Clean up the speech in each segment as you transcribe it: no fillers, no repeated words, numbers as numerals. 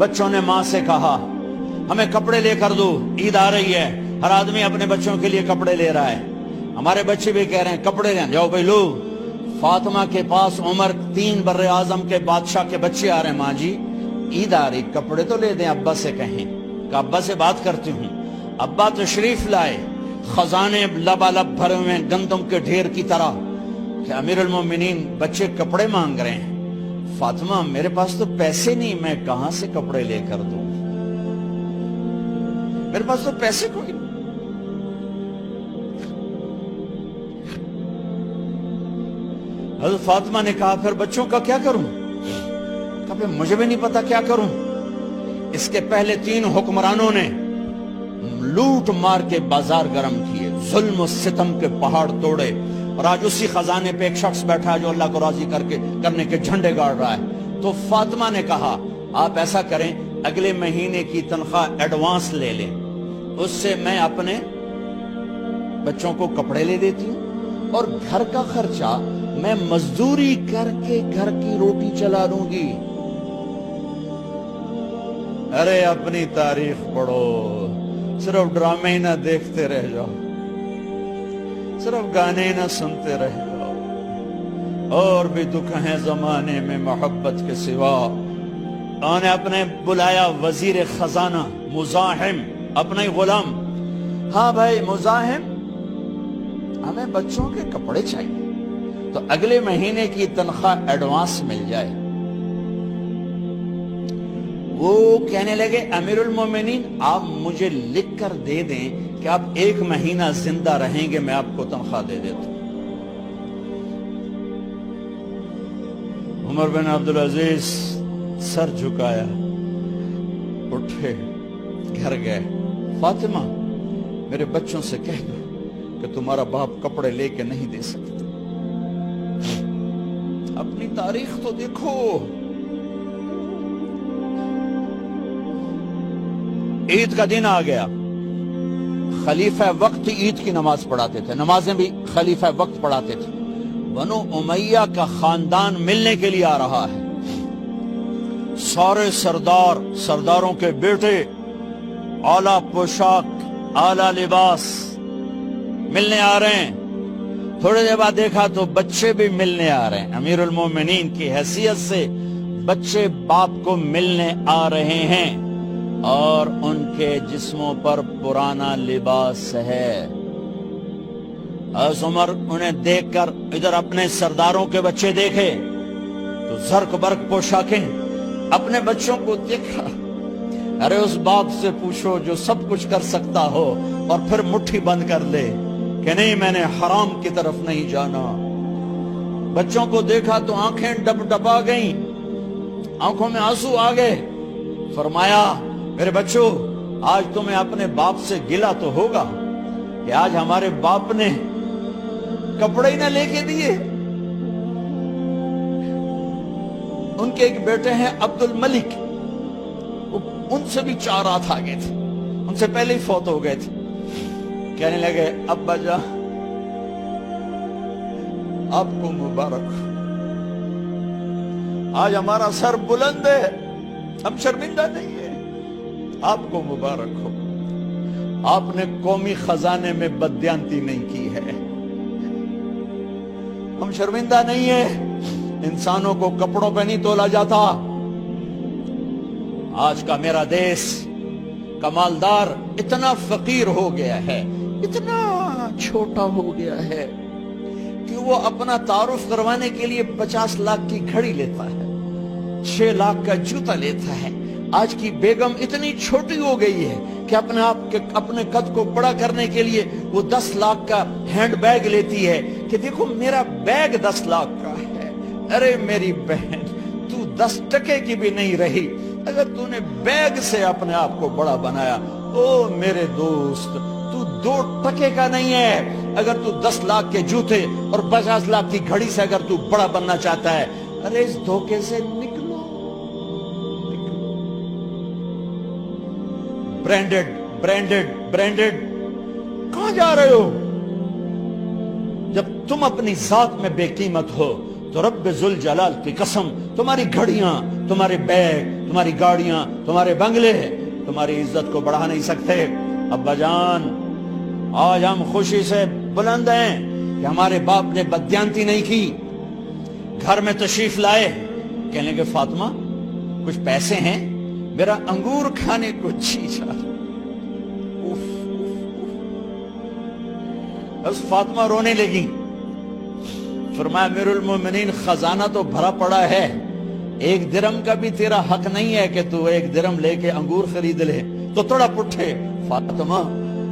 بچوں نے ماں سے کہا ہمیں کپڑے لے کر دو، عید آ رہی ہے، ہر آدمی اپنے بچوں کے لیے کپڑے لے رہا ہے، ہمارے بچے بھی کہہ رہے ہیں کپڑے لیں، جاؤ بھائی لو۔ فاطمہ کے پاس عمر 3 بر اعظم کے بادشاہ کے بچے آ رہے ہیں، ماں جی عید آ رہی، کپڑے تو لے دیں، ابا سے کہیں کہ ابا سے بات کرتی ہوں۔ ابا تشریف لائے، خزانے لبالب بھرے ہوئے گندم کے ڈھیر کی طرح کہ امیر المومنین بچے کپڑے مانگ رہے ہیں۔ فاطمہ میرے پاس تو پیسے نہیں، میں کہاں سے کپڑے لے کر دوں، میرے پاس تو پیسے کوئی نہیں۔ حضرت فاطمہ نے کہا پھر بچوں کا کیا کروں؟ کہا پھر مجھے بھی نہیں پتا کیا کروں۔ اس کے پہلے 3 حکمرانوں نے لوٹ مار کے بازار گرم کیے، ظلم و ستم کے پہاڑ توڑے، اور آج اسی خزانے پہ ایک شخص بیٹھا ہے جو اللہ کو راضی کرنے کے جھنڈے گاڑ رہا ہے۔ تو فاطمہ نے کہا آپ ایسا کریں، اگلے مہینے کی تنخواہ ایڈوانس لے لیں، اس سے میں اپنے بچوں کو کپڑے لے دیتی ہوں، اور گھر کا خرچہ میں مزدوری کر کے گھر کی روٹی چلا لوں گی۔ ارے اپنی تاریخ پڑھو، صرف ڈرامے ہی نہ دیکھتے رہ جاؤ، صرف گانے ہی نہ سنتے رہ جاؤ، اور بھی دکھ ہیں زمانے میں محبت کے سوا۔ انہوں نے اپنے بلایا وزیر خزانہ مزاحم، اپنا ہی غلام، ہاں بھائی مزاحم ہمیں بچوں کے کپڑے چاہیے، تو اگلے مہینے کی تنخواہ ایڈوانس مل جائے۔ وہ کہنے لگے امیر المومنین آپ مجھے لکھ کر دے دیں کہ آپ 1 مہینہ زندہ رہیں گے، میں آپ کو تنخواہ دے دیتا ہوں۔ عمر بن عبدالعزیز سر جھکایا، اٹھے، گھر گئے، فاطمہ میرے بچوں سے کہہ دو کہ تمہارا باپ کپڑے لے کے نہیں دے سکتا۔ اپنی تاریخ تو دیکھو، عید کا دن آ گیا، خلیفہ وقت عید کی نماز پڑھاتے تھے، نمازیں بھی خلیفہ وقت پڑھاتے تھے۔ بنو امیہ کا خاندان ملنے کے لیے آ رہا ہے، سارے سرداروں کے بیٹے اعلیٰ پوشاک، اعلیٰ لباس ملنے آ رہے ہیں۔ تھوڑے دیر بعد دیکھا تو بچے بھی ملنے آ رہے ہیں، امیر المومنین کی حیثیت سے بچے باپ کو ملنے آ رہے ہیں، اور ان کے جسموں پر پرانا لباس ہے۔ حضرت عمر انہیں دیکھ کر ادھر اپنے سرداروں کے بچے دیکھے تو زرق برق پوشاکیں، اپنے بچوں کو دیکھا۔ ارے اس باپ سے پوچھو جو سب کچھ کر سکتا ہو اور پھر مٹھی بند کر لے کہ نہیں میں نے حرام کی طرف نہیں جانا۔ بچوں کو دیکھا تو آنکھیں ڈب ڈبا گئیں، آنکھوں میں آنسو آ گئے۔ فرمایا میرے بچوں آج تمہیں اپنے باپ سے گلہ تو ہوگا کہ آج ہمارے باپ نے کپڑے ہی نہ لے کے دیے۔ ان کے ایک بیٹے ہیں عبد الملک، ان سے بھی 4 ہاتھ آگے تھے، ان سے پہلے ہی فوت ہو گئے تھے۔ کہنے لگے ابا جان آپ کو مبارک، آج ہمارا سر بلند ہے، ہم شرمندہ نہیں ہیں، آپ کو مبارک ہو، آپ نے قومی خزانے میں بددیانتی نہیں کی ہے، ہم شرمندہ نہیں ہیں، انسانوں کو کپڑوں پہ نہیں تولا جاتا۔ آج کا میرا دیس کا مالدار اتنا فقیر ہو گیا ہے، اتنا چھوٹا ہو گیا ہے کہ وہ اپنا تعارف کروانے کے لیے 50 لاکھ کی گھڑی لیتا ہے، 6 لاکھ کا جوتا لیتا ہے۔ آج کی بیگم اتنی چھوٹی ہو گئی ہے کہ اپنے قد کو بڑا کرنے کے لیے وہ 10 لاکھ کا ہینڈ بیگ لیتی ہے کہ دیکھو میرا بیگ 10 لاکھ کا ہے۔ ارے میری بہن تو 10 ٹکے کی بھی نہیں رہی اگر تو نے بیگ سے اپنے آپ کو بڑا بنایا۔ او میرے دوست تو 2 ٹکے کا نہیں ہے اگر تو 10 لاکھ کے جوتے اور 50 لاکھ کی گھڑی سے اگر تو بڑا بننا چاہتا ہے۔ ارے اس دھوکے سے نکلو۔ برینڈڈ کہاں جا رہے ہو؟ جب تم اپنی ذات میں بے قیمت ہو تو رب ذل جلال کی قسم تمہاری گھڑیاں، تمہارے بیگ، تمہاری گاڑیاں، تمہارے بنگلے تمہاری عزت کو بڑھا نہیں سکتے۔ ابا جان آج ہم خوشی سے بلند ہیں کہ ہمارے باپ نے بددیانتی نہیں کی، گھر میں تشریف لائے، کہنے کہ فاطمہ کچھ پیسے ہیں، میرا انگور کھانے کو جی چاہ۔ بس فاطمہ رونے لگی، فرمایا امیر المومنین خزانہ تو بھرا پڑا ہے، 1 درم کا بھی تیرا حق نہیں ہے کہ تو 1 درم لے کے انگور خرید لے۔ تو تھوڑا پٹھے، فاطمہ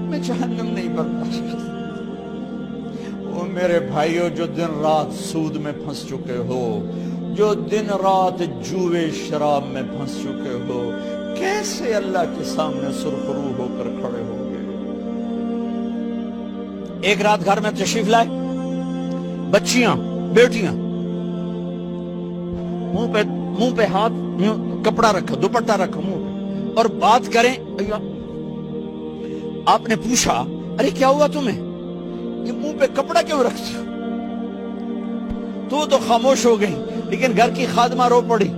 میں جہنم نہیں برداشت کر سکتا۔ وہ میرے بھائیو جو دن رات سود میں پھنس چکے ہو، جو دن رات جوے شراب میں پھنس چکے ہو، کیسے اللہ کے سامنے سرخرو ہو کر کھڑے ہو گئے؟ ایک رات گھر میں تشریف لائے، بچیاں بیٹیاں منہ پہ ہاتھ کپڑا رکھا، دوپٹہ رکھا منہ پہ، اور بات کریں۔ آپ نے پوچھا ارے کیا ہوا تمہیں، یہ منہ پہ کپڑا کیوں رکھتے ہو؟ تو خاموش ہو گئی، لیکن گھر کی خادمہ رو پڑی،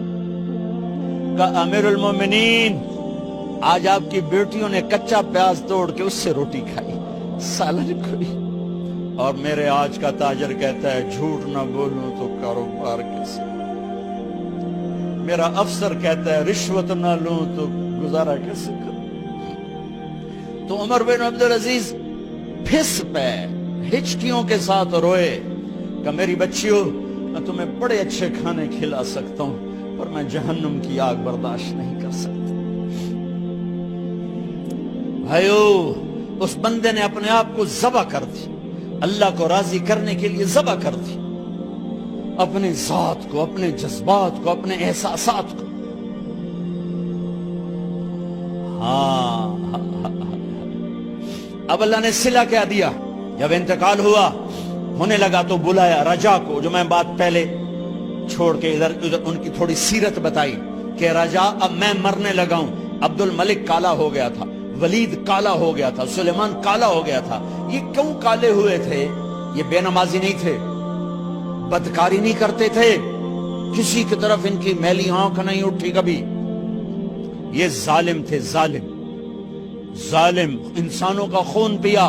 کہا امیر المومنین آج آپ کی بیٹیوں نے کچا پیاز توڑ کے اس سے روٹی کھائی، سالن کھائی، اور میرے آج کا تاجر کہتا ہے جھوٹ نہ بولوں تو کاروبار کیسے، میرا افسر کہتا ہے رشوت نہ لوں تو گزارا کیسے کروں۔ تو عمر بن عبدالعزیز پھس پہ ہچکیوں کے ساتھ روئے کہ میری بچیوں میں تمہیں بڑے اچھے کھانے کھلا سکتا ہوں پر میں جہنم کی آگ برداشت نہیں کر سکتا۔ بھائیو اس بندے نے اپنے آپ کو ذبح کر دی، اللہ کو راضی کرنے کے لیے ذبح کر دی، اپنے ذات کو، اپنے جذبات کو، اپنے احساسات کو۔ اب اللہ نے صلہ کیا دیا، جب انتقال ہونے لگا تو بلایا رجا کو، جو میں بات پہلے چھوڑ کے ادھر ان کی تھوڑی سیرت بتائی کہ رجا اب میں مرنے لگا ہوں، عبد الملک کالا ہو گیا تھا، ولید کالا ہو گیا تھا، سلیمان کالا ہو گیا تھا۔ یہ کیوں کالے ہوئے تھے؟ یہ بے نمازی نہیں تھے، بدکاری نہیں کرتے تھے، کسی کی طرف ان کی میلی آنکھ نہیں اٹھی کبھی، یہ ظالم تھے، ظالم انسانوں کا خون پیا،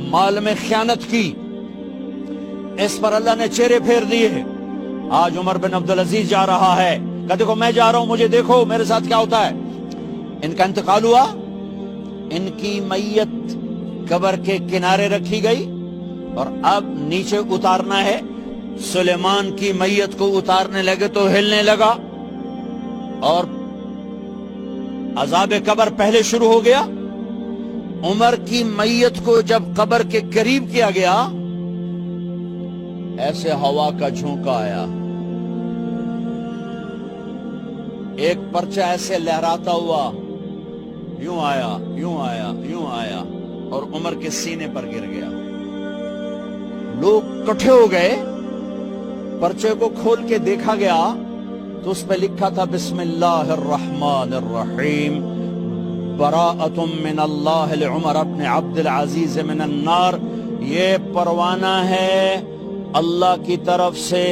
مال میں خیانت کی، اس پر اللہ نے چہرے پھیر دیے۔ آج عمر بن عبدالعزیز جا رہا ہے کہ دیکھو میں جا رہا ہوں، مجھے دیکھو میرے ساتھ کیا ہوتا ہے۔ ان کا انتقال ہوا، ان کی میت قبر کے کنارے رکھی گئی اور اب نیچے اتارنا ہے۔ سلیمان کی میت کو اتارنے لگے تو ہلنے لگا اور عذاب قبر پہلے شروع ہو گیا۔ عمر کی میت کو جب قبر کے قریب کیا گیا، ایسے ہوا کا جھونکا آیا، ایک پرچہ ایسے لہراتا ہوا یوں آیا، یوں آیا، یوں آیا اور عمر کے سینے پر گر گیا۔ لوگ کٹھے ہو گئے، پرچے کو کھول کے دیکھا گیا تو اس پہ لکھا تھا بسم اللہ الرحمن الرحیم، براءۃ من اللہ لعمر بن عبد العزیز من النار۔ یہ پروانہ ہے اللہ کی طرف سے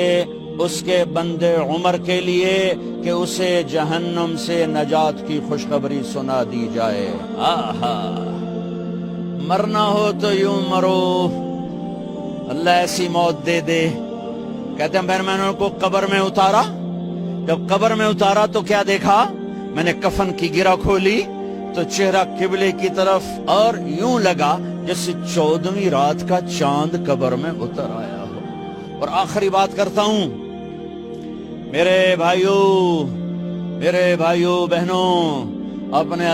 اس کے بندے عمر کے لیے کہ اسے جہنم سے نجات کی خوشخبری سنا دی جائے۔ آہا، مرنا ہو تو یوں مرو، اللہ ایسی موت دے دے۔ کہتے ہیں پھر میں نے ان کو قبر میں اتارا، جب قبر میں اتارا تو کیا دیکھا؟ میں نے کفن کی گرہ کھولی تو چہرہ قبلے کی طرف، اور یوں لگا جیسے 14ویں رات کا چاند قبر میں اتر آیا ہو۔ اور آخری بات کرتا ہوں، میرے بھائیوں بہنوں، اپنے